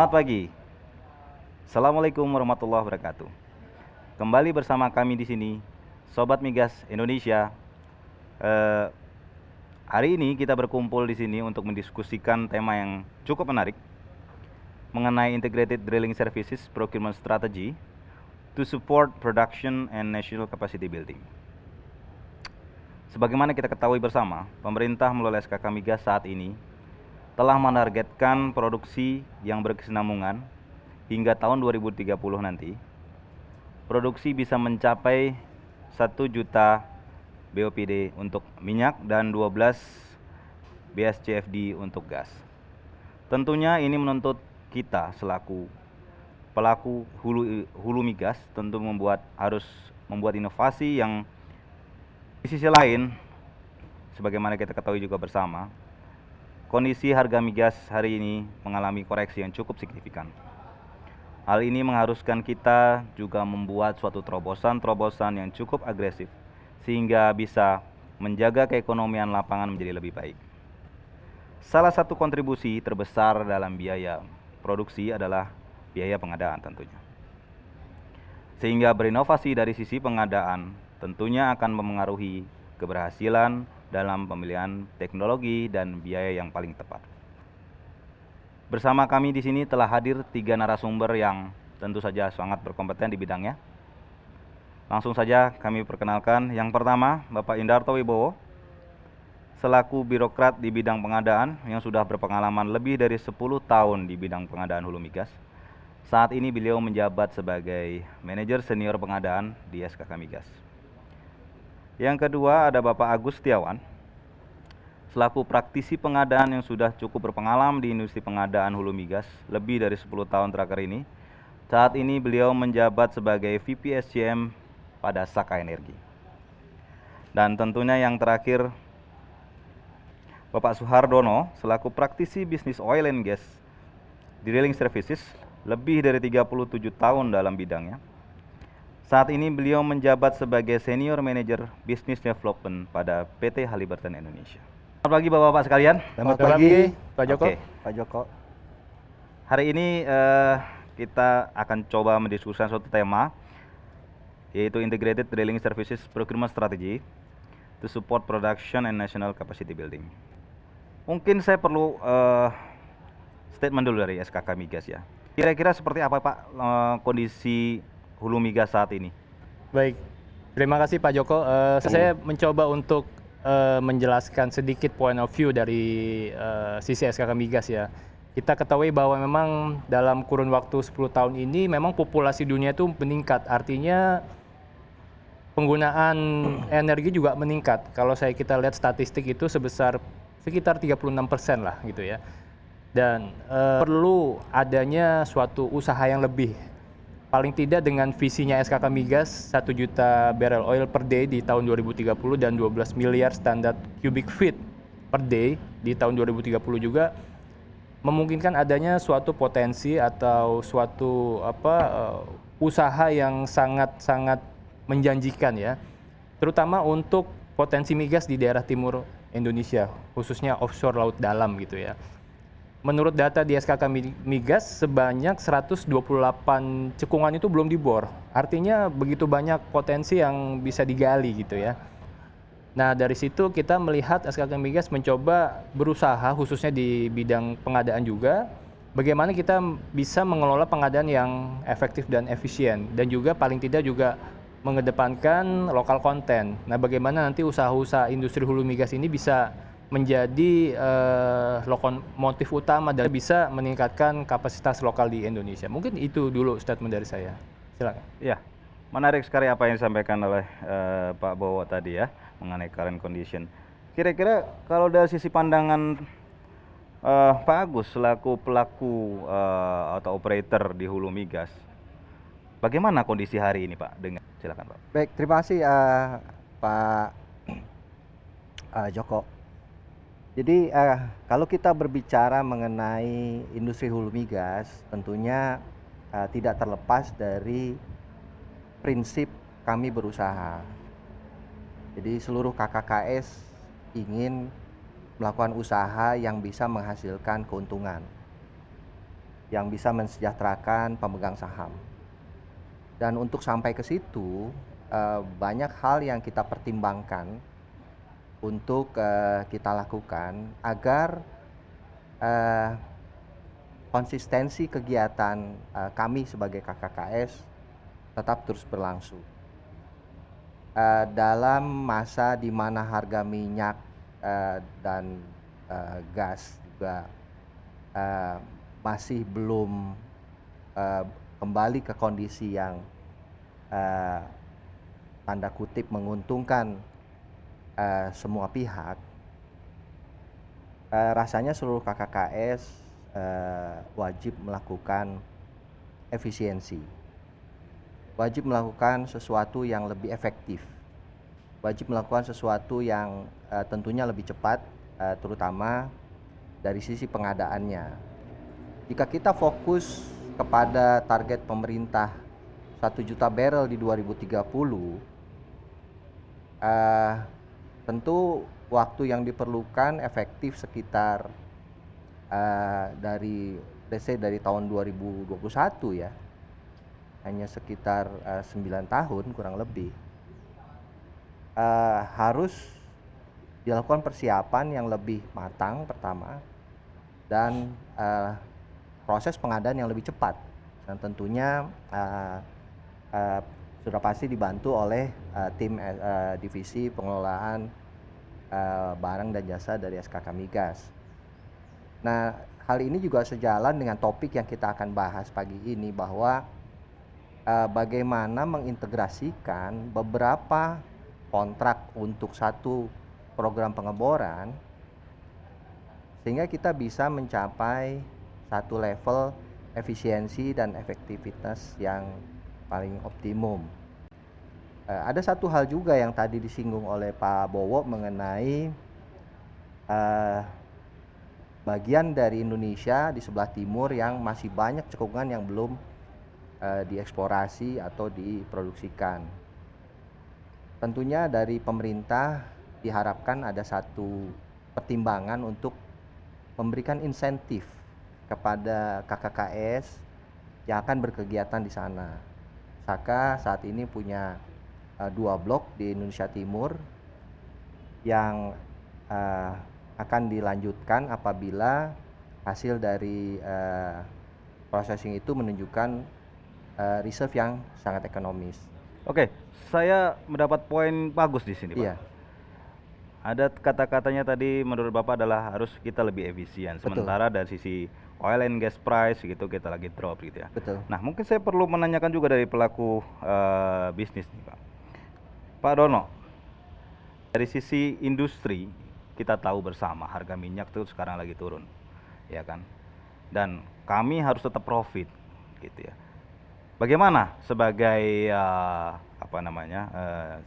Selamat pagi. Assalamualaikum warahmatullahi wabarakatuh. Kembali bersama kami di sini, Sobat Migas Indonesia. Eh, Hari ini kita berkumpul di sini untuk mendiskusikan tema yang cukup menarik mengenai Integrated Drilling Services Procurement Strategy to support production and national capacity building. Sebagaimana kita ketahui bersama, pemerintah melalui SKK Migas saat ini telah menargetkan produksi yang berkesinambungan hingga tahun 2030 nanti. Produksi bisa mencapai 1 juta BOPD untuk minyak dan 12 BSCFD untuk gas. Tentunya ini menuntut kita selaku pelaku hulu migas tentu harus membuat inovasi yang di sisi lain, sebagaimana kita ketahui juga bersama, kondisi harga migas hari ini mengalami koreksi yang cukup signifikan. Hal ini mengharuskan kita juga membuat suatu terobosan-terobosan yang cukup agresif sehingga bisa menjaga keekonomian lapangan menjadi lebih baik. Salah satu kontribusi terbesar dalam biaya produksi adalah biaya pengadaan tentunya. Sehingga berinovasi dari sisi pengadaan tentunya akan memengaruhi keberhasilan dalam pemilihan teknologi dan biaya yang paling tepat. Bersama kami di sini telah hadir 3 narasumber yang tentu saja sangat berkompeten di bidangnya. Langsung saja kami perkenalkan. Yang pertama, Bapak Indarto Wibowo, selaku birokrat di bidang pengadaan yang sudah berpengalaman lebih dari 10 tahun di bidang pengadaan hulu migas. Saat ini beliau menjabat sebagai manajer senior pengadaan di SKK Migas. Yang kedua ada Bapak Agus Setiawan, selaku praktisi pengadaan yang sudah cukup berpengalaman di industri pengadaan hulu migas lebih dari 10 tahun terakhir ini. Saat ini beliau menjabat sebagai VP SCM pada Saka Energi. Dan tentunya yang terakhir, Bapak Suhardono, selaku praktisi bisnis oil and gas drilling services lebih dari 37 tahun dalam bidangnya. Saat ini beliau menjabat sebagai Senior Manager Business Development pada PT Halliburton Indonesia. Selamat pagi Bapak-Bapak sekalian. Selamat pagi, Pak Joko. Oke. Pak Joko. Hari ini kita akan coba mendiskusikan suatu tema, yaitu Integrated Drilling Services Procurement Strategy to support production and national capacity building. Mungkin saya perlu statement dulu dari SKK Migas ya. Kira-kira seperti apa Pak kondisi hulu migas saat ini? Baik, terima kasih Pak Joko. Saya mencoba untuk menjelaskan sedikit point of view dari sisi SKK Migas ya. Kita ketahui bahwa memang dalam kurun waktu 10 tahun ini memang populasi dunia itu meningkat. Artinya penggunaan energi juga meningkat. Kalau kita lihat statistik itu sebesar sekitar 36% lah gitu ya. Dan perlu adanya suatu usaha yang lebih. Paling tidak dengan visinya SKK Migas 1 juta barrel oil per day di tahun 2030 dan 12 miliar standar cubic feet per day di tahun 2030 juga memungkinkan adanya suatu potensi atau suatu usaha yang sangat menjanjikan ya, terutama untuk potensi migas di daerah timur Indonesia, khususnya offshore laut dalam gitu ya. Menurut data di SKK Migas, sebanyak 128 cekungan itu belum dibor. Artinya begitu banyak potensi yang bisa digali gitu ya. Nah dari situ kita melihat SKK Migas mencoba berusaha khususnya di bidang pengadaan juga, bagaimana kita bisa mengelola pengadaan yang efektif dan efisien, dan juga paling tidak juga mengedepankan lokal konten. Nah bagaimana nanti usaha-usaha industri hulu migas ini bisa menjadi lokomotif utama dan bisa meningkatkan kapasitas lokal di Indonesia. Mungkin itu dulu statement dari saya. Silakan. Ya, menarik sekali apa yang disampaikan oleh Pak Bowo tadi ya mengenai current condition. Kira-kira kalau dari sisi pandangan Pak Agus selaku pelaku atau operator di hulu migas, bagaimana kondisi hari ini Pak? Silakan Pak. Baik, terima kasih Pak Joko. Jadi kalau kita berbicara mengenai industri hulu migas, tentunya tidak terlepas dari prinsip kami berusaha. Jadi seluruh KKKS ingin melakukan usaha yang bisa menghasilkan keuntungan. yang bisa mensejahterakan pemegang saham. Dan untuk sampai ke situ, banyak hal yang kita pertimbangkan untuk kita lakukan agar konsistensi kegiatan kami sebagai KKKS tetap terus berlangsung. Dalam masa di mana harga minyak dan gas juga masih belum kembali ke kondisi yang tanda kutip menguntungkan semua pihak, rasanya seluruh KKKS wajib melakukan efisiensi, wajib melakukan sesuatu yang lebih efektif, wajib melakukan sesuatu yang tentunya lebih cepat, terutama dari sisi pengadaannya. Jika kita fokus kepada target pemerintah 1 juta barrel di 2030, tentu waktu yang diperlukan efektif sekitar dari tahun 2021 ya, hanya sekitar 9 tahun kurang lebih. Harus dilakukan persiapan yang lebih matang pertama, dan proses pengadaan yang lebih cepat, dan tentunya sudah pasti dibantu oleh tim divisi pengelolaan barang dan jasa dari SKK Migas. Nah, hal ini juga sejalan dengan topik yang kita akan bahas pagi ini, bahwa bagaimana mengintegrasikan beberapa kontrak untuk satu program pengeboran sehingga kita bisa mencapai satu level efisiensi dan efektivitas yang paling optimum. Ada satu hal juga yang tadi disinggung oleh Pak Bowo mengenai bagian dari Indonesia di sebelah timur yang masih banyak cekungan yang belum dieksplorasi atau diproduksikan. Tentunya dari pemerintah diharapkan ada satu pertimbangan untuk memberikan insentif kepada KKKS yang akan berkegiatan di sana. Saka saat ini punya 2 blok di Indonesia Timur yang akan dilanjutkan apabila hasil dari processing itu menunjukkan reserve yang sangat ekonomis. Oke, saya mendapat poin bagus di sini, Pak. Iya. Ada kata-katanya tadi menurut Bapak adalah harus kita lebih efisien. Betul. Sementara dari sisi oil and gas price gitu kita lagi drop gitu ya. Betul. Nah, mungkin saya perlu menanyakan juga dari pelaku bisnis nih, Pak. Pak Dono, dari sisi industri kita tahu bersama harga minyak tuh sekarang lagi turun, ya kan? Dan kami harus tetap profit, gitu ya. Bagaimana sebagai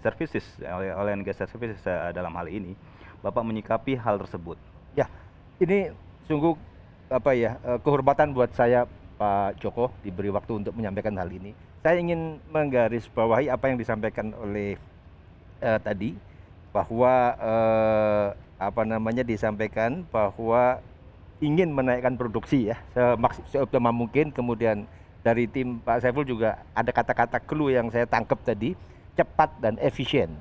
services, oil and gas services dalam hal ini, Bapak menyikapi hal tersebut? Ya, ini sungguh kehormatan buat saya, Pak Joko, diberi waktu untuk menyampaikan hal ini. Saya ingin menggarisbawahi apa yang disampaikan oleh tadi, bahwa disampaikan bahwa ingin menaikkan produksi ya seoptimal mungkin. Kemudian dari tim Pak Saiful juga ada kata-kata clue yang saya tangkap tadi, cepat dan efisien.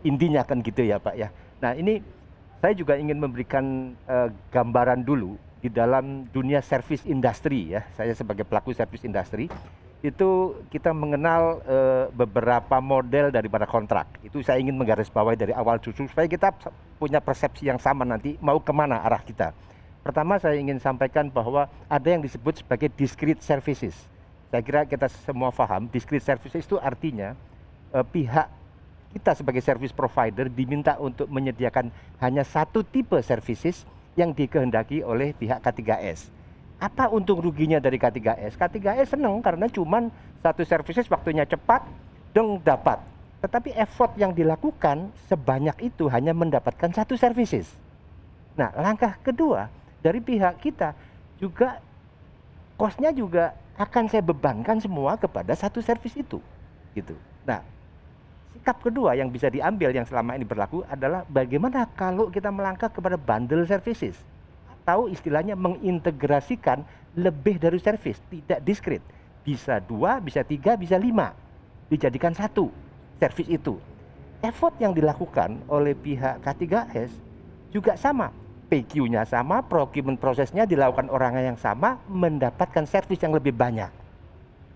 Intinya kan gitu ya Pak ya. Nah, ini saya juga ingin memberikan gambaran dulu di dalam dunia service industry ya. Saya sebagai pelaku service industry itu kita mengenal beberapa model daripada kontrak. Itu saya ingin menggarisbawahi dari awal justru supaya kita punya persepsi yang sama nanti mau kemana arah kita. Pertama, saya ingin sampaikan bahwa ada yang disebut sebagai discrete services. Saya kira kita semua paham, discrete services itu artinya pihak kita sebagai service provider diminta untuk menyediakan hanya satu tipe services yang dikehendaki oleh pihak K3S. Apa untung ruginya dari K3S? K3S senang karena cuman satu services waktunya cepat, dong dapat. Tetapi effort yang dilakukan sebanyak itu hanya mendapatkan satu services. Nah, langkah kedua dari pihak kita juga cost-nya juga akan saya bebankan semua kepada satu servis itu, gitu. Nah, sikap kedua yang bisa diambil yang selama ini berlaku adalah bagaimana kalau kita melangkah kepada bundle services atau istilahnya mengintegrasikan lebih dari servis, tidak diskret. Bisa 2, bisa 3, bisa 5. Dijadikan satu servis itu. Effort yang dilakukan oleh pihak K3S juga sama. PQ-nya sama, procurement prosesnya dilakukan orang yang sama, mendapatkan servis yang lebih banyak.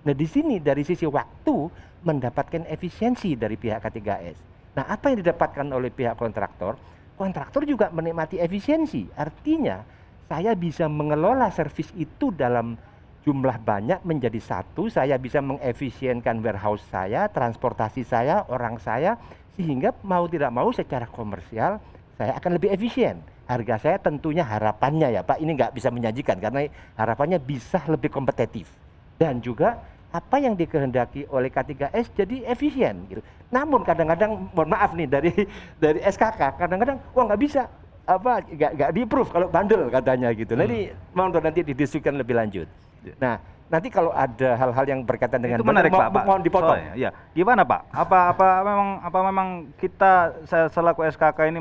Nah di sini dari sisi waktu mendapatkan efisiensi dari pihak K3S. Nah apa yang didapatkan oleh pihak kontraktor? Kontraktor juga menikmati efisiensi. Artinya saya bisa mengelola servis itu dalam jumlah banyak menjadi satu. Saya bisa mengefisienkan warehouse saya, transportasi saya, orang saya, sehingga mau tidak mau secara komersial saya akan lebih efisien. Harga saya tentunya harapannya ya Pak, ini nggak bisa menyajikan karena harapannya bisa lebih kompetitif. Dan juga apa yang dikehendaki oleh K3S jadi efisien gitu. Namun kadang-kadang mohon maaf nih dari SKK kadang-kadang wah nggak bisa nggak di-approve kalau bundle katanya gitu. Nah ini nanti didiskusikan lebih lanjut. Nah nanti kalau ada hal-hal yang berkaitan dengan itu menarik Pak. mohon dipotong. Ya, gimana Pak? Apa memang kita selaku SKK ini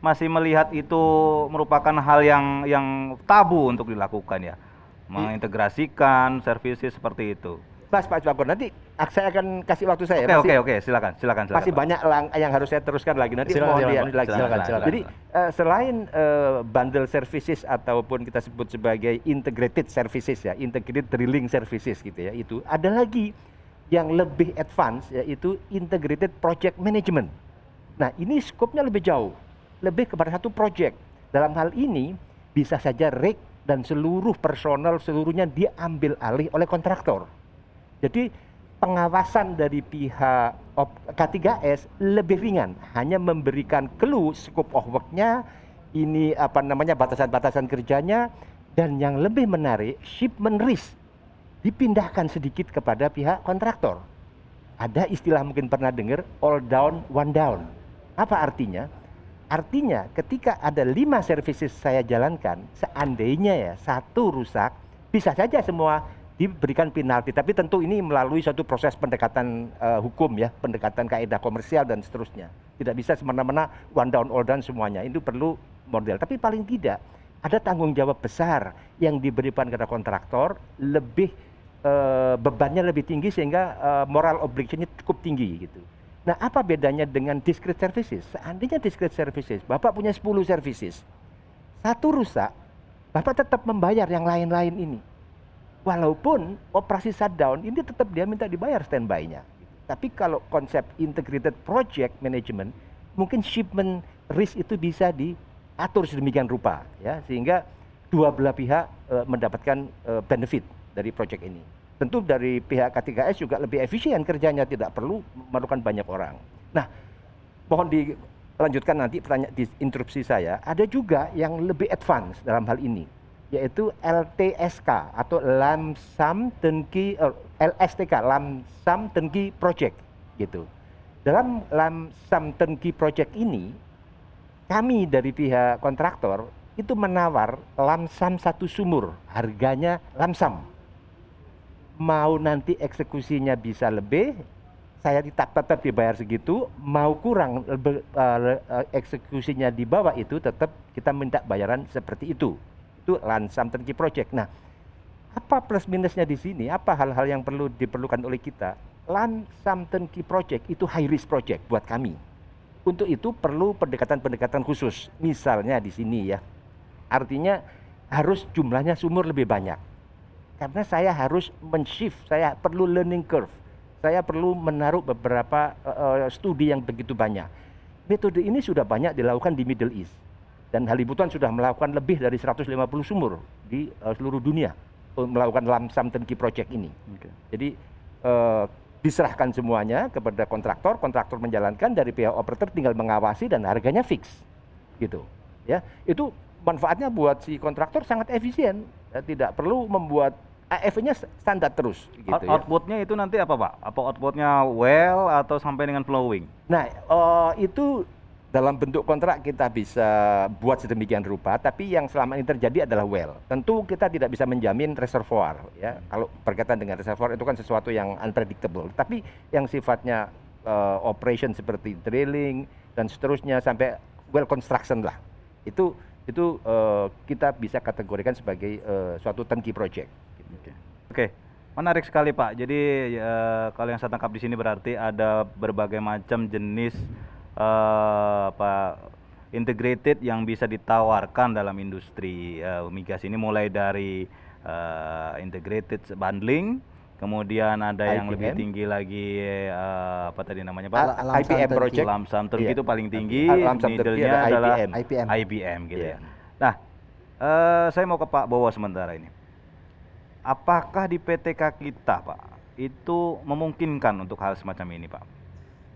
masih melihat itu merupakan hal yang tabu untuk dilakukan ya, mengintegrasikan services seperti itu. Mas Pak Joko, nanti saya akan kasih waktu saya. Oke, silakan. Masih banyak yang harus saya teruskan lagi. Nanti silakan. Jadi selain bundle services ataupun kita sebut sebagai integrated services ya, integrated drilling services gitu ya, itu ada lagi yang lebih advance yaitu integrated project management. Nah ini skopnya lebih jauh, lebih kepada satu project. Dalam hal ini bisa saja rig dan seluruh personel seluruhnya diambil alih oleh kontraktor. Jadi pengawasan dari pihak K3S lebih ringan, hanya memberikan clue scope of work-nya, ini batasan-batasan kerjanya, dan yang lebih menarik shipment risk dipindahkan sedikit kepada pihak kontraktor. Ada istilah mungkin pernah dengar all down one down. Apa artinya? Artinya ketika ada 5 services saya jalankan, seandainya ya satu rusak, bisa saja semua diberikan penalti, tapi tentu ini melalui suatu proses pendekatan hukum ya, pendekatan kaidah komersial dan seterusnya. Tidak bisa semena-mena one down all down semuanya, itu perlu model. Tapi paling tidak ada tanggung jawab besar yang diberikan kepada kontraktor, lebih bebannya lebih tinggi sehingga moral obligation-nya cukup tinggi gitu. Nah apa bedanya dengan discrete services? Seandainya discrete services, Bapak punya 10 services, satu rusak, Bapak tetap membayar yang lain-lain ini. Walaupun operasi shutdown ini tetap dia minta dibayar standby-nya. Tapi kalau konsep integrated project management, mungkin shipment risk itu bisa diatur sedemikian rupa, ya, sehingga dua belah pihak mendapatkan benefit dari project ini. Tentu dari pihak K3S juga lebih efisien kerjanya, tidak perlu memerlukan banyak orang. Nah, mohon dilanjutkan nanti pertanyaan di interupsi saya. Ada juga yang lebih advance dalam hal ini, yaitu LTSK atau Lump Sum Turnkey LSTK, Lump Sum Turnkey Project gitu. Dalam Lump Sum Turnkey Project ini kami dari pihak kontraktor itu menawar lump sum satu sumur, harganya lump sum. Mau nanti eksekusinya bisa lebih, saya tetap dibayar segitu, mau kurang eksekusinya di bawah itu tetap kita minta bayaran seperti itu. Itu lump sum turnkey project. Nah, apa plus minusnya di sini? Apa hal-hal yang perlu diperlukan oleh kita? Lump sum turnkey project itu high risk project buat kami. Untuk itu perlu pendekatan-pendekatan khusus. Misalnya di sini ya, artinya harus jumlahnya sumur lebih banyak. Karena saya harus men-shift, saya perlu learning curve. Saya perlu menaruh beberapa studi yang begitu banyak. Metode ini sudah banyak dilakukan di Middle East. Dan Halibutan sudah melakukan lebih dari 150 sumur di seluruh dunia melakukan lump sum turnkey project ini. Okay. Jadi diserahkan semuanya kepada kontraktor, kontraktor menjalankan, dari pihak operator tinggal mengawasi dan harganya fix, gitu. Ya, itu manfaatnya buat si kontraktor sangat efisien, ya, tidak perlu membuat AF-nya standar terus. Gitu, outputnya itu nanti apa Pak? Apa outputnya well atau sampai dengan flowing? Nah, itu dalam bentuk kontrak kita bisa buat sedemikian rupa, tapi yang selama ini terjadi adalah well. Tentu kita tidak bisa menjamin reservoir, ya. Kalau berkaitan dengan reservoir itu kan sesuatu yang unpredictable. Tapi yang sifatnya operation seperti drilling dan seterusnya sampai well construction lah, itu itu kita bisa kategorikan sebagai suatu turnkey project. Oke, menarik sekali Pak. Jadi kalau yang saya tangkap di sini berarti ada berbagai macam jenis integrated yang bisa ditawarkan dalam industri migas ini, mulai dari integrated bundling, kemudian ada yang lebih IPM. tinggi lagi apa tadi namanya Pak? IPM project. Lump sum turnkey Iya. itu paling tinggi, Lump sum turnkey middle-nya ada adalah IPM. IBM gitu Iya. ya. Nah, saya mau ke Pak Bowo sementara ini. Apakah di PTK kita, Pak, itu memungkinkan untuk hal semacam ini, Pak?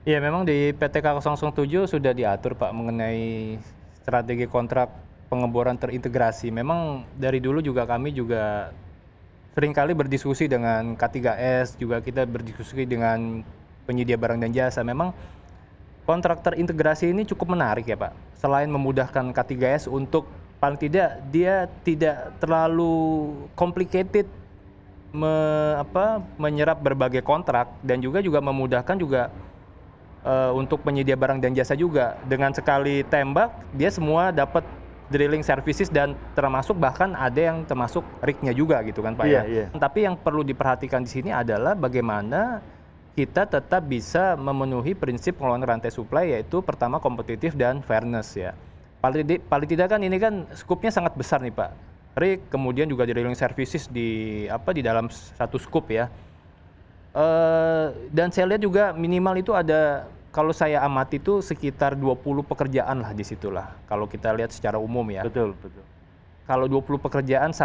Iya, memang di PTK 007 sudah diatur Pak mengenai strategi kontrak pengeboran terintegrasi. Memang dari dulu juga kami juga seringkali berdiskusi dengan K3S, juga kita berdiskusi dengan penyedia barang dan jasa. Memang kontrak terintegrasi ini cukup menarik ya Pak. Selain memudahkan K3S untuk paling tidak dia tidak terlalu complicated menyerap berbagai kontrak, dan juga memudahkan juga untuk penyedia barang dan jasa juga. Dengan sekali tembak dia semua dapat drilling services, dan termasuk bahkan ada yang termasuk rig-nya juga gitu kan Pak Iya, ya. iya. Tapi yang perlu diperhatikan di sini adalah bagaimana kita tetap bisa memenuhi prinsip pengelolaan rantai supply, yaitu pertama kompetitif dan fairness ya. Paling tidak kan ini kan skupnya sangat besar nih Pak. Rig, kemudian juga drilling services di dalam satu skup ya. Dan saya lihat juga minimal itu ada, kalau saya amati itu sekitar 20 pekerjaan lah di situlah. Kalau kita lihat secara umum ya. Betul, betul. Kalau 20 pekerjaan,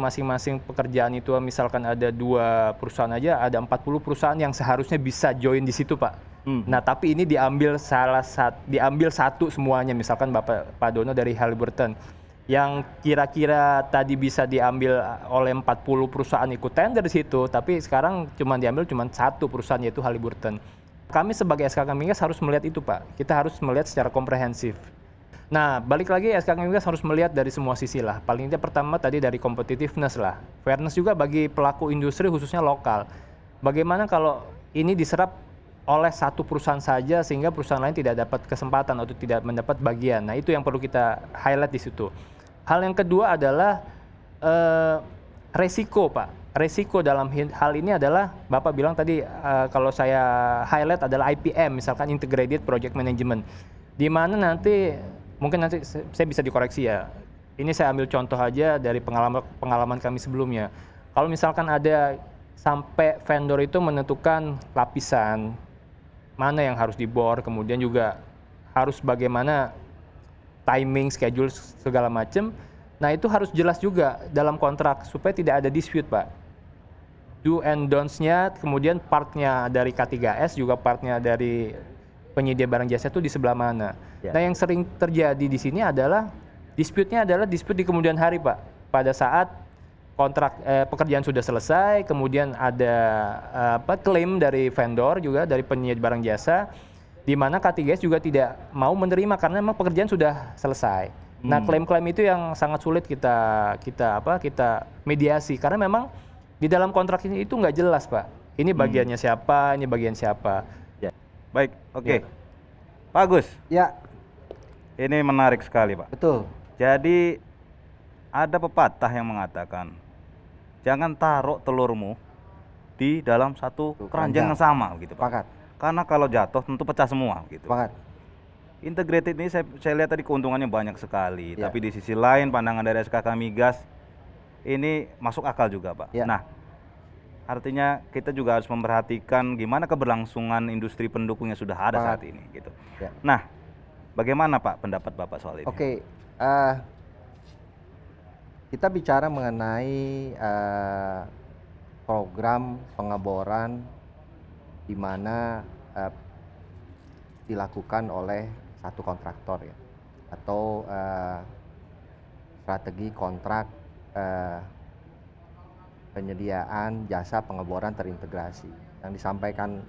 masing-masing pekerjaan itu misalkan ada 2 perusahaan aja, ada 40 perusahaan yang seharusnya bisa join di situ Pak. Nah, tapi ini diambil satu semuanya, misalkan Pak Dono dari Halliburton, yang kira-kira tadi bisa diambil oleh 40 perusahaan ikut tender di situ, tapi sekarang diambil cuma satu perusahaan, yaitu Halliburton. Kami sebagai SKK Migas harus melihat itu Pak, kita harus melihat secara komprehensif. Nah, balik lagi SKK Migas harus melihat dari semua sisi lah. Paling tidak pertama tadi dari competitiveness lah, fairness juga bagi pelaku industri khususnya lokal. Bagaimana kalau ini diserap oleh satu perusahaan saja sehingga perusahaan lain tidak dapat kesempatan atau tidak mendapat bagian. Nah, itu yang perlu kita highlight di situ. Hal yang kedua adalah resiko Pak. Resiko dalam hal ini adalah Bapak bilang tadi, kalau saya highlight adalah IPM, misalkan Integrated Project Management, di mana nanti mungkin nanti saya bisa dikoreksi ya. Ini saya ambil contoh aja dari pengalaman kami sebelumnya. Kalau misalkan ada sampai vendor itu menentukan lapisan mana yang harus dibor, kemudian juga harus bagaimana timing, schedule, segala macam. Nah, itu harus jelas juga dalam kontrak supaya tidak ada dispute Pak. Do and don'ts-nya, kemudian partnya dari K3S, juga partnya dari penyedia barang jasa itu di sebelah mana. Ya. Nah, yang sering terjadi di sini adalah dispute-nya adalah dispute di kemudian hari Pak. Pada saat kontrak pekerjaan sudah selesai, kemudian ada klaim dari vendor juga, dari penyedia barang jasa, di mana K3S juga tidak mau menerima karena memang pekerjaan sudah selesai. Nah, klaim-klaim itu yang sangat sulit kita mediasi, karena memang di dalam kontrak ini itu nggak jelas Pak. Ini bagiannya siapa, ini bagian siapa. Baik, oke. Ya. Pak Agus, Ya, ini menarik sekali Pak. betul. Jadi ada pepatah yang mengatakan, jangan taruh telurmu di dalam satu keranjang yang sama gitu Pak. Sepakat. Karena kalau jatuh tentu pecah semua gitu. Sepakat. Integrated ini saya lihat tadi keuntungannya banyak sekali, Ya. tapi di sisi lain pandangan dari SKK Migas ini masuk akal juga Pak. Ya. Nah, artinya kita juga harus memperhatikan gimana keberlangsungan industri pendukung yang sudah ada saat ini gitu. Ya. Nah, bagaimana Pak pendapat Bapak soal ini? Oke, kita bicara mengenai program pengeboran di mana dilakukan oleh satu kontraktor ya, atau strategi kontrak penyediaan jasa pengeboran terintegrasi. Yang disampaikan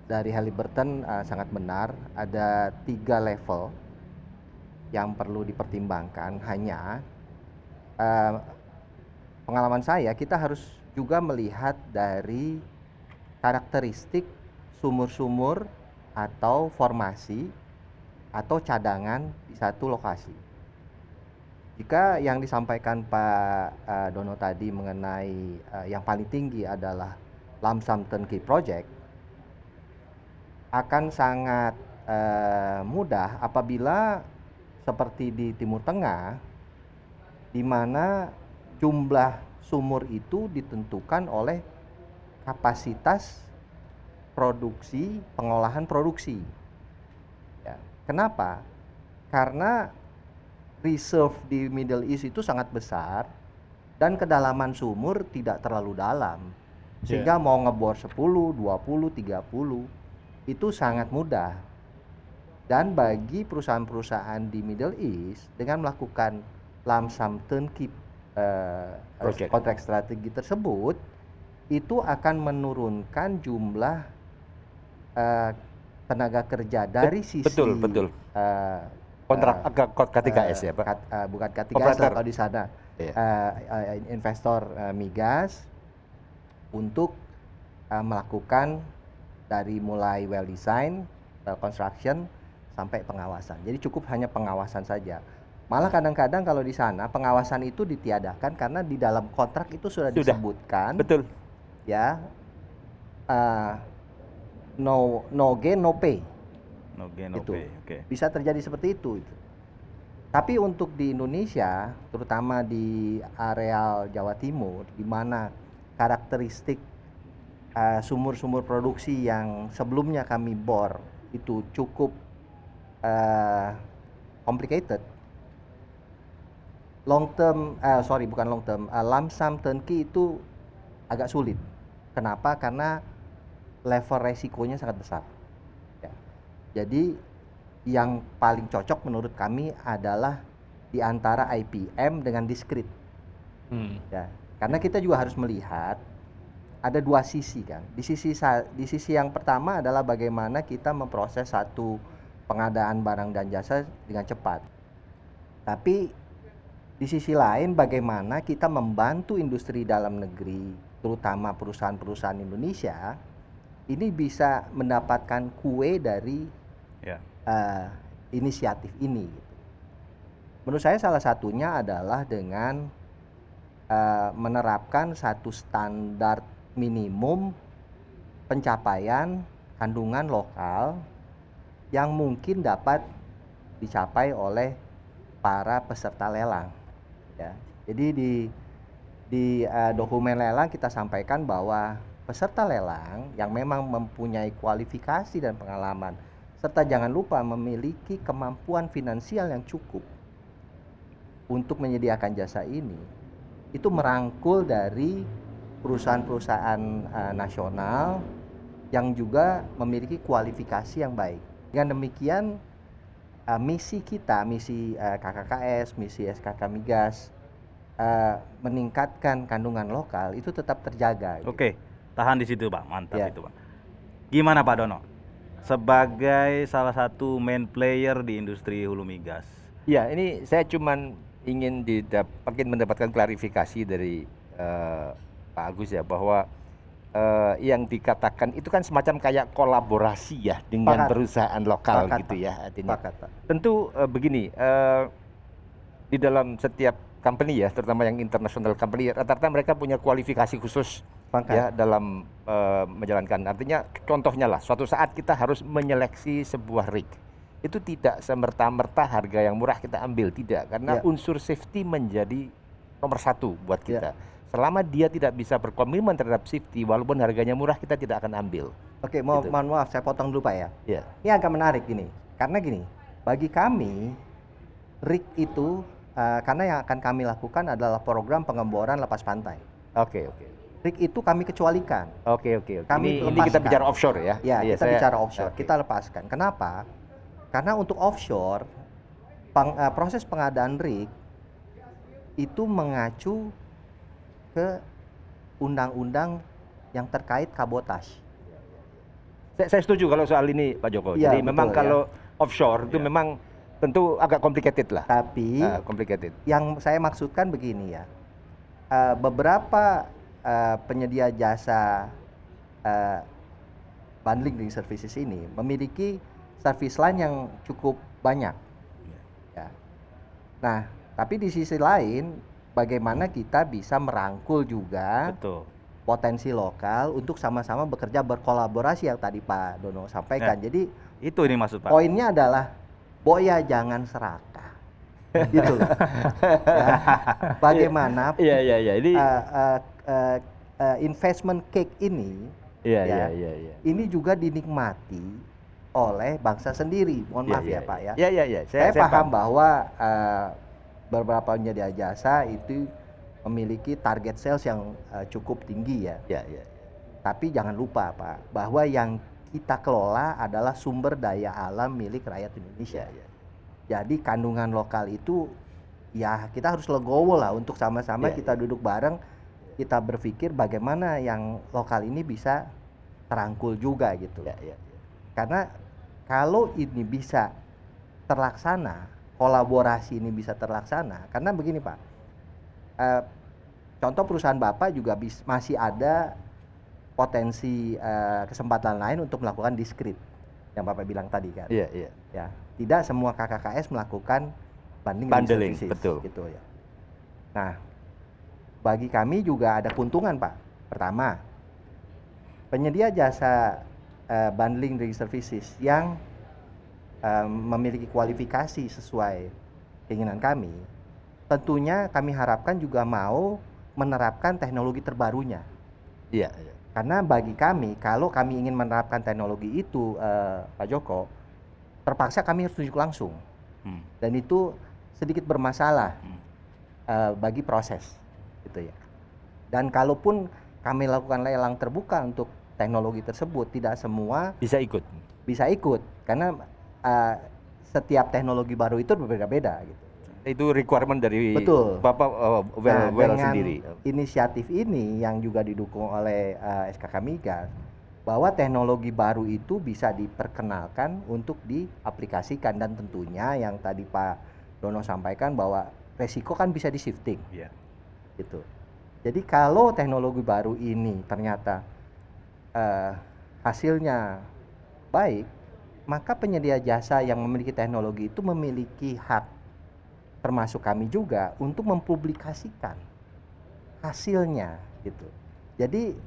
dari Halliburton sangat benar, ada 3 level yang perlu dipertimbangkan. Hanya pengalaman saya, kita harus juga melihat dari karakteristik sumur-sumur atau formasi atau cadangan di satu lokasi. Jika yang disampaikan Pak Dono tadi mengenai yang paling tinggi adalah lump sum turnkey project, akan sangat mudah apabila seperti di Timur Tengah, di mana jumlah sumur itu ditentukan oleh kapasitas produksi, pengolahan produksi. Ya. Kenapa? Karena reserve di Middle East itu sangat besar dan kedalaman sumur tidak terlalu dalam. Sehingga mau ngebor 10, 20, 30 itu sangat mudah. Dan bagi perusahaan-perusahaan di Middle East dengan melakukan lump sum turnkey kontrak strategi tersebut, itu akan menurunkan jumlah tenaga kerja dari sisi Betul. Kontrak K3S ya Pak? Bukan K3S Operator. lah kalau di sana. Iya. Investor migas untuk melakukan dari mulai well design, well construction sampai pengawasan. Jadi cukup hanya pengawasan saja. Malah kadang-kadang kalau di sana pengawasan itu ditiadakan karena di dalam kontrak itu sudah disebutkan, Betul. ya, no gain no pay. No gain, no Itu pay. Oke. bisa terjadi seperti itu. Tapi untuk di Indonesia, terutama di areal Jawa Timur, di mana karakteristik sumur-sumur produksi yang sebelumnya kami bor itu cukup complicated, lump sum turnkey itu agak sulit. Kenapa? Karena level resikonya sangat besar. Ya. Jadi yang paling cocok menurut kami adalah di antara IPM dengan discrete. Ya. Karena kita juga harus melihat ada dua sisi kan. Di sisi yang pertama adalah bagaimana kita memproses satu pengadaan barang dan jasa dengan cepat. Tapi di sisi lain bagaimana kita membantu industri dalam negeri, terutama perusahaan-perusahaan Indonesia ini bisa mendapatkan kue dari inisiatif ini. Menurut saya salah satunya adalah dengan menerapkan satu standar minimum pencapaian kandungan lokal yang mungkin dapat dicapai oleh para peserta lelang. Ya. Jadi di dokumen lelang kita sampaikan bahwa peserta lelang yang memang mempunyai kualifikasi dan pengalaman serta jangan lupa memiliki kemampuan finansial yang cukup untuk menyediakan jasa ini, itu merangkul dari perusahaan-perusahaan nasional yang juga memiliki kualifikasi yang baik. Dengan demikian misi kita, misi KKKS, misi SKK Migas meningkatkan kandungan lokal itu tetap terjaga. Oke, tahan di situ Pak, mantap Ya. itu Pak. Gimana Pak Dono? Sebagai salah satu main player di industri hulu migas. Ya, ini saya cuman ingin mendapatkan klarifikasi dari Pak Agus ya, bahwa yang dikatakan itu kan semacam kayak kolaborasi ya dengan perusahaan lokal gitu ya. Artinya tentu begini, di dalam setiap company ya, terutama yang international company, rata-rata mereka punya kualifikasi khusus ya dalam menjalankan. Artinya contohnya lah, suatu saat kita harus menyeleksi sebuah rig. Itu tidak semerta-merta harga yang murah kita ambil, tidak. Karena unsur safety menjadi nomor satu buat kita. Selama dia tidak bisa berkomitmen terhadap safety, walaupun harganya murah, kita tidak akan ambil. Oke, mohon maaf, saya potong dulu Pak ya. Ya. Ini agak menarik gini, karena gini, bagi kami rig itu karena yang akan kami lakukan adalah program pengeboran lepas pantai. Oke. Rig itu kami kecualikan. Oke. Kami Ini kita bicara offshore ya? Ya, kita bicara offshore. Kita lepaskan. Kenapa? Karena untuk offshore proses pengadaan rig itu mengacu ke undang-undang yang terkait kabotas. Saya setuju kalau soal ini Pak Joko. Ya, jadi betul, memang kalau offshore itu memang tentu agak complicated lah. Tapi complicated. Yang saya maksudkan begini ya, beberapa penyedia jasa bundling services ini memiliki service line yang cukup banyak. Ya. Nah, Tapi di sisi lain, bagaimana kita bisa merangkul juga Betul. potensi lokal untuk sama-sama bekerja berkolaborasi yang tadi Pak Dono sampaikan. Jadi Itu ini maksud Pak. poinnya adalah Boya jangan serakah, gitu loh. Ya, bagaimana Iya, iya, iya. Ini investment cake ini, iya, ya, iya, iya, iya. ini juga dinikmati oleh bangsa sendiri. Mohon maaf ya Pak ya. Iya, iya, iya. Saya paham bahwa beberapa penyedia jasa itu memiliki target sales yang cukup tinggi ya. Iya, iya. Tapi jangan lupa Pak, bahwa yang kita kelola adalah sumber daya alam milik rakyat Indonesia. Iya. Jadi kandungan lokal itu ya kita harus legowo lah untuk sama-sama Iya, kita duduk bareng, kita berpikir bagaimana yang lokal ini bisa terangkul juga gitu. Iya, iya. Karena kalau ini bisa terlaksana, kolaborasi ini bisa terlaksana, karena begini Pak, contoh perusahaan Bapak juga masih ada potensi kesempatan lain untuk melakukan diskrit, yang Bapak bilang tadi kan. Iya, iya. Ya, tidak semua KKKS melakukan Bundling, services, betul. gitu ya. Nah, bagi kami juga ada keuntungan Pak. Pertama, penyedia jasa bundling services yang memiliki kualifikasi sesuai keinginan kami, tentunya kami harapkan juga mau menerapkan teknologi terbarunya. Iya, iya. Karena bagi kami, kalau kami ingin menerapkan teknologi itu, Pak Joko, terpaksa kami harus tunjuk langsung. Dan itu sedikit bermasalah bagi proses, gitu ya. Dan kalaupun kami lakukan lelang terbuka untuk teknologi tersebut, tidak semua Bisa ikut. bisa ikut, karena setiap teknologi baru itu berbeda-beda gitu. Itu requirement dari Betul. Bapak Nah, dengan sendiri. inisiatif ini yang juga didukung oleh SKK Migas, bahwa teknologi baru itu bisa diperkenalkan untuk diaplikasikan, dan tentunya yang tadi Pak Dono sampaikan bahwa resiko kan bisa di-shifting. Iya. Gitu. Jadi kalau teknologi baru ini ternyata hasilnya baik, maka penyedia jasa yang memiliki teknologi itu memiliki hak, termasuk kami juga, untuk mempublikasikan hasilnya gitu. Jadi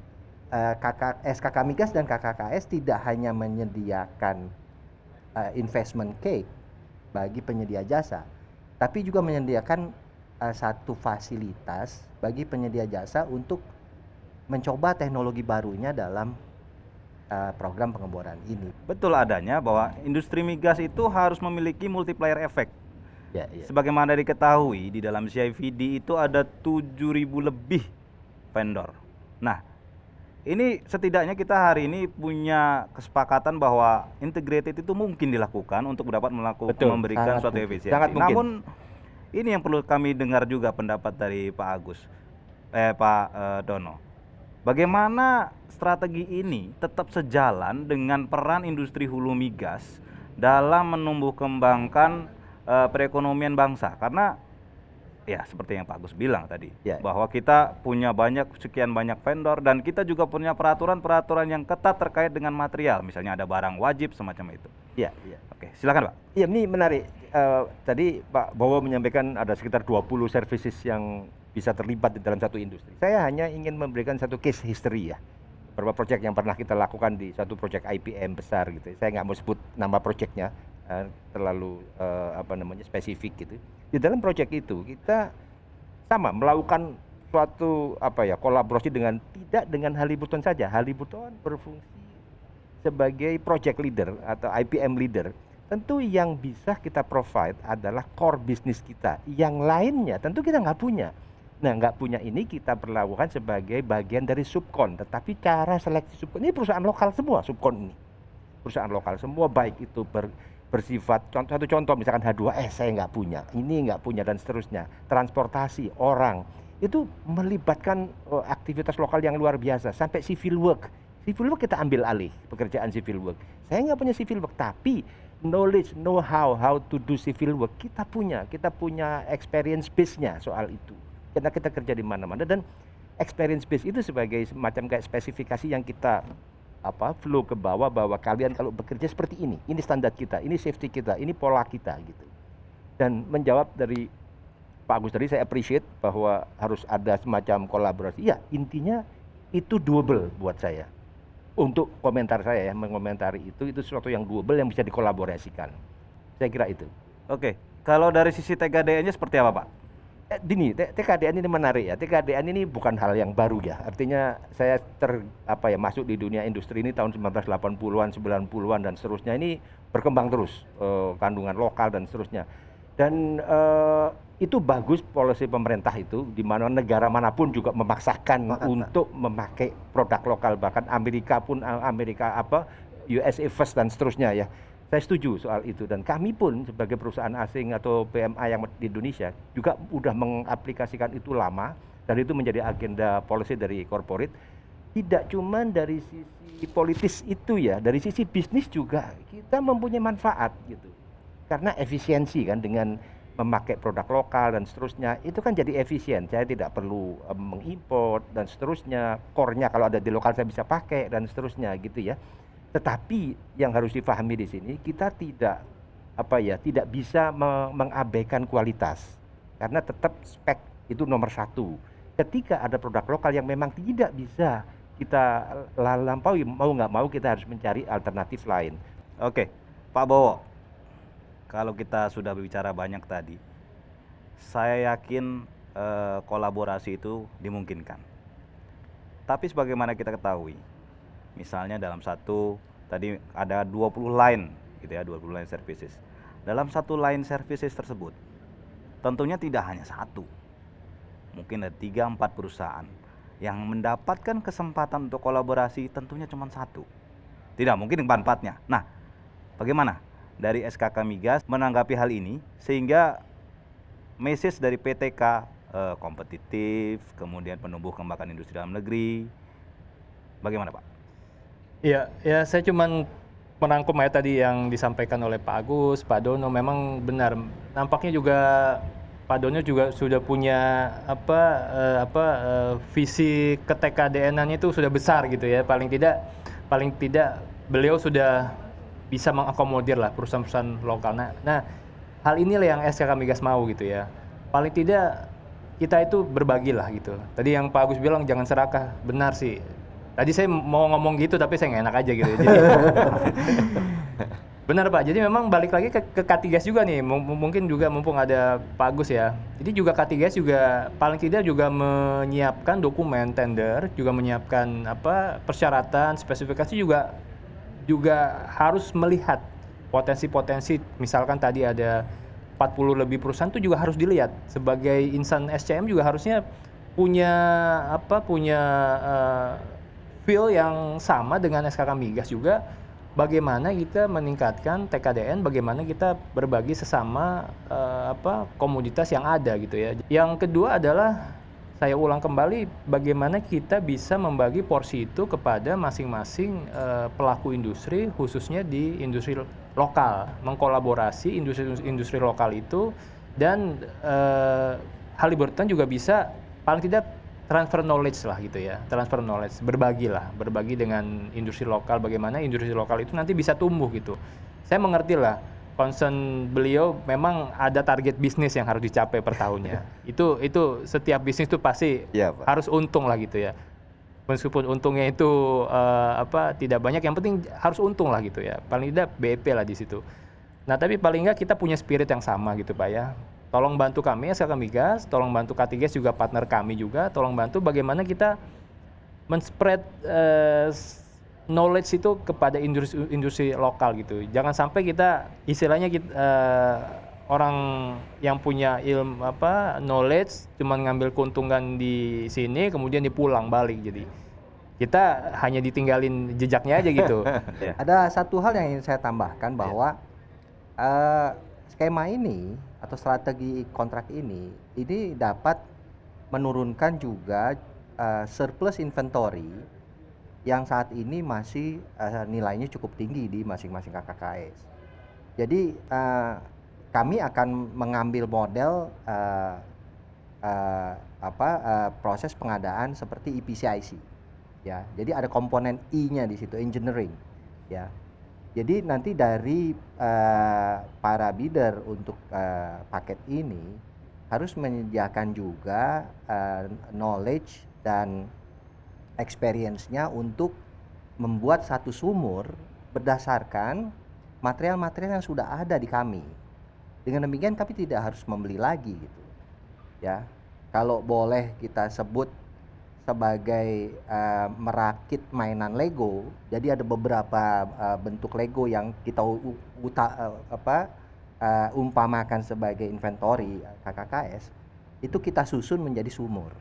SKK Migas dan KKKS tidak hanya menyediakan investment cake bagi penyedia jasa, tapi juga menyediakan satu fasilitas bagi penyedia jasa untuk mencoba teknologi barunya dalam program pengeboran ini. Betul adanya bahwa industri migas itu harus memiliki multiplier effect. Ya, ya. Sebagaimana diketahui, di dalam CIVD itu ada 7.000 lebih vendor. Nah, ini setidaknya kita hari ini punya kesepakatan bahwa integrated itu mungkin dilakukan untuk dapat Betul, memberikan sangat suatu mungkin. efisiensi. Sangat mungkin. Namun ini yang perlu kami dengar juga pendapat dari Pak Dono. Bagaimana strategi ini tetap sejalan dengan peran industri hulu migas dalam menumbuh kembangkan perekonomian bangsa? Karena ya seperti yang Pak Agus bilang tadi, Ya. bahwa kita punya sekian banyak vendor, dan kita juga punya peraturan-peraturan yang ketat terkait dengan material, misalnya ada barang wajib semacam itu. Iya, iya. Oke, silakan Pak. Iya, ini menarik. Tadi Pak Bowo menyampaikan ada sekitar 20 services yang bisa terlibat di dalam satu industri. Saya hanya ingin memberikan satu case history ya. Beberapa proyek yang pernah kita lakukan di satu proyek IPM besar gitu. Saya nggak mau sebut nama proyeknya, terlalu spesifik gitu. Di dalam proyek itu kita sama melakukan suatu kolaborasi tidak dengan Haliburton saja. Haliburton berfungsi sebagai project leader atau IPM leader. Tentu yang bisa kita provide adalah core bisnis kita. Yang lainnya tentu kita nggak punya. Nah, nggak punya ini kita perlakukan sebagai bagian dari subkon. Tetapi cara seleksi subkon, ini perusahaan lokal semua subkon ini. Perusahaan lokal semua, baik itu bersifat, satu contoh misalkan H2S saya nggak punya, ini nggak punya, dan seterusnya. Transportasi, orang, itu melibatkan aktivitas lokal yang luar biasa. Sampai civil work. Civil work kita ambil alih, pekerjaan civil work. Saya nggak punya civil work, tapi knowledge, know-how, how to do civil work kita punya experience base-nya soal itu. Karena kita kerja di mana-mana, dan experience base itu sebagai semacam kayak spesifikasi yang kita flow ke bawah, bahwa kalian kalau bekerja seperti ini standar kita, ini safety kita, ini pola kita gitu. Dan menjawab dari Pak Agus tadi saya appreciate bahwa harus ada semacam kolaborasi. Ya, intinya itu doable buat saya. Untuk komentar saya ya, mengomentari itu sesuatu yang doable yang bisa dikolaborasikan. Saya kira itu. Oke, kalau dari sisi TKDN-nya seperti apa, Pak? Gini, TKDN ini menarik ya. TKDN ini bukan hal yang baru ya. Artinya saya masuk di dunia industri ini tahun 1980-an, 90-an dan seterusnya, ini berkembang terus, kandungan lokal dan seterusnya. Dan itu bagus polisi pemerintah itu, di mana negara manapun juga memaksakan untuk memakai produk lokal, bahkan Amerika pun USA First dan seterusnya ya. Saya setuju soal itu, dan kami pun sebagai perusahaan asing atau PMA yang di Indonesia juga udah mengaplikasikan itu lama, dan itu menjadi agenda policy dari corporate. Tidak cuma dari sisi politis itu ya, dari sisi bisnis juga kita mempunyai manfaat gitu. Karena efisiensi kan, dengan memakai produk lokal dan seterusnya, itu kan jadi efisien. Saya tidak perlu mengimpor dan seterusnya. Core-nya kalau ada di lokal saya bisa pakai dan seterusnya gitu ya. Tetapi yang harus difahami di sini, kita tidak bisa mengabaikan kualitas, karena tetap spek itu nomor satu. Ketika ada produk lokal yang memang tidak bisa kita lampaui, mau nggak mau kita harus mencari alternatif lain. Oke, Pak Bowo, kalau kita sudah berbicara banyak tadi, saya yakin kolaborasi itu dimungkinkan. Tapi sebagaimana kita ketahui, misalnya dalam satu, tadi ada 20 line gitu ya, 20 line services. Dalam satu line services tersebut, tentunya tidak hanya satu. Mungkin ada 3-4 perusahaan yang mendapatkan kesempatan untuk kolaborasi, tentunya cuma satu. Tidak mungkin 4-4-nya. Nah, bagaimana dari SKK Migas menanggapi hal ini sehingga message dari PTK kompetitif, kemudian penumbuh kembangkan industri dalam negeri, bagaimana Pak? Iya, ya saya cuman merangkum ya tadi yang disampaikan oleh Pak Agus, Pak Dono, memang benar. Nampaknya juga Pak Dono juga sudah punya visi ke TKDN-nya itu sudah besar gitu ya. Paling tidak beliau sudah bisa mengakomodir lah perusahaan-perusahaan lokal. Nah, hal inilah yang SKK Migas mau gitu ya. Paling tidak kita itu berbagi lah gitu. Tadi yang Pak Agus bilang jangan serakah, benar sih. Tadi saya mau ngomong gitu tapi saya nggak enak aja gitu. Jadi, benar Pak, jadi memang balik lagi ke Katigas juga nih, mungkin juga mumpung ada Pak Agus ya. Jadi juga Katigas juga paling tidak juga menyiapkan dokumen tender, juga menyiapkan persyaratan, spesifikasi juga harus melihat potensi-potensi. Misalkan tadi ada 40 lebih perusahaan itu juga harus dilihat. Sebagai insan SCM juga harusnya punya feel yang sama dengan SKK Migas juga, bagaimana kita meningkatkan TKDN, bagaimana kita berbagi sesama komoditas yang ada gitu ya. Yang kedua adalah saya ulang kembali, bagaimana kita bisa membagi porsi itu kepada masing-masing pelaku industri, khususnya di industri lokal, mengkolaborasi industri lokal itu, dan Halliburton juga bisa paling tidak transfer knowledge lah gitu ya, transfer knowledge, berbagi dengan industri lokal, bagaimana industri lokal itu nanti bisa tumbuh gitu. Saya mengerti lah, concern beliau memang ada target bisnis yang harus dicapai per tahunnya. Itu setiap bisnis itu pasti Ya, Pak. harus untung lah gitu ya. Meskipun untungnya itu tidak banyak, yang penting harus untung lah gitu ya. Paling tidak BEP lah di situ. Nah, tapi paling nggak kita punya spirit yang sama gitu Pak ya. Tolong bantu kami SKK Migas, tolong bantu Katigas juga partner kami juga, tolong bantu bagaimana kita men-spread knowledge itu kepada industri lokal gitu. Jangan sampai kita istilahnya orang yang punya ilmu knowledge cuman ngambil keuntungan di sini kemudian dipulang balik, jadi kita hanya ditinggalin jejaknya aja gitu. Ada satu hal yang ingin saya tambahkan bahwa skema ini atau strategi kontrak ini dapat menurunkan juga surplus inventory yang saat ini masih nilainya cukup tinggi di masing-masing KKKS. Jadi kami akan mengambil model proses pengadaan seperti EPCIC, ya. Jadi ada komponen I-nya di situ, engineering, ya. Jadi nanti dari para bidder untuk paket ini harus menyediakan juga knowledge dan experience-nya untuk membuat satu sumur berdasarkan material-material yang sudah ada di kami. Dengan demikian kami tidak harus membeli lagi gitu. Ya. Kalau boleh kita sebut sebagai merakit mainan Lego. Jadi ada beberapa bentuk Lego yang kita umpamakan sebagai inventory KKKS, itu kita susun menjadi sumur.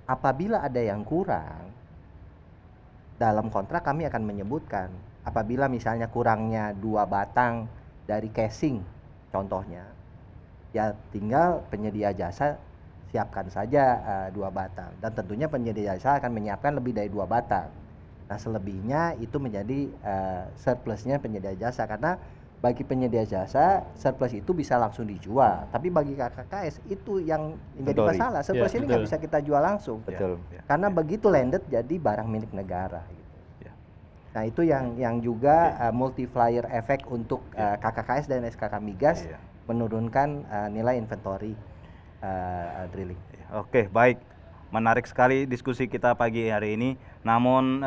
Apabila ada yang kurang, dalam kontrak kami akan menyebutkan, apabila misalnya kurangnya 2 batang dari casing contohnya, ya tinggal penyedia jasa siapkan saja 2 batang, dan tentunya penyedia jasa akan menyiapkan lebih dari 2 batang. Nah, selebihnya itu menjadi surplusnya penyedia jasa, karena bagi penyedia jasa surplus itu bisa langsung dijual, tapi bagi KKKS itu yang menjadi Betul. masalah. Surplus Ya, ini nggak betul. bisa kita jual langsung, Betul. karena begitu landed jadi barang milik negara gitu. Ya. Nah, itu yang juga multiplier efek untuk KKKS dan SKK Migas Iya. menurunkan nilai inventory drilling. Oke, baik. Menarik sekali diskusi kita pagi hari ini. Namun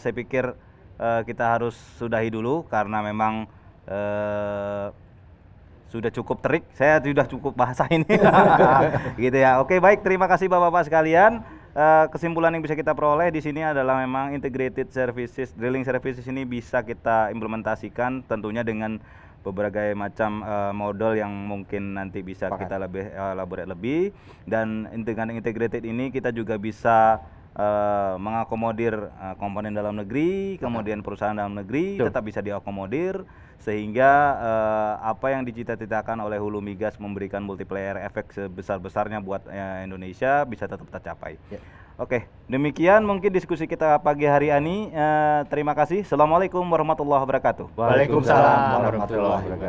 saya pikir kita harus sudahi dulu karena memang sudah cukup terik. Saya sudah cukup bahasa ini. Gitu ya. Oke, baik. Terima kasih Bapak-bapak sekalian. Kesimpulan yang bisa kita peroleh di sini adalah memang integrated services, drilling services ini bisa kita implementasikan tentunya dengan berbagai macam model yang mungkin nanti bisa Sepakat. kita lebih elaborate lebih, dan dengan integrated ini kita juga bisa mengakomodir komponen dalam negeri, kemudian perusahaan dalam negeri Betul. tetap bisa diakomodir sehingga apa yang dicita-citakan oleh Hulu Migas memberikan multiplier efek sebesar-besarnya buat Indonesia bisa tetap tercapai. Ya. Oke, demikian mungkin diskusi kita pagi hari ini. Terima kasih. Assalamualaikum warahmatullahi wabarakatuh. Waalaikumsalam warahmatullahi wabarakatuh.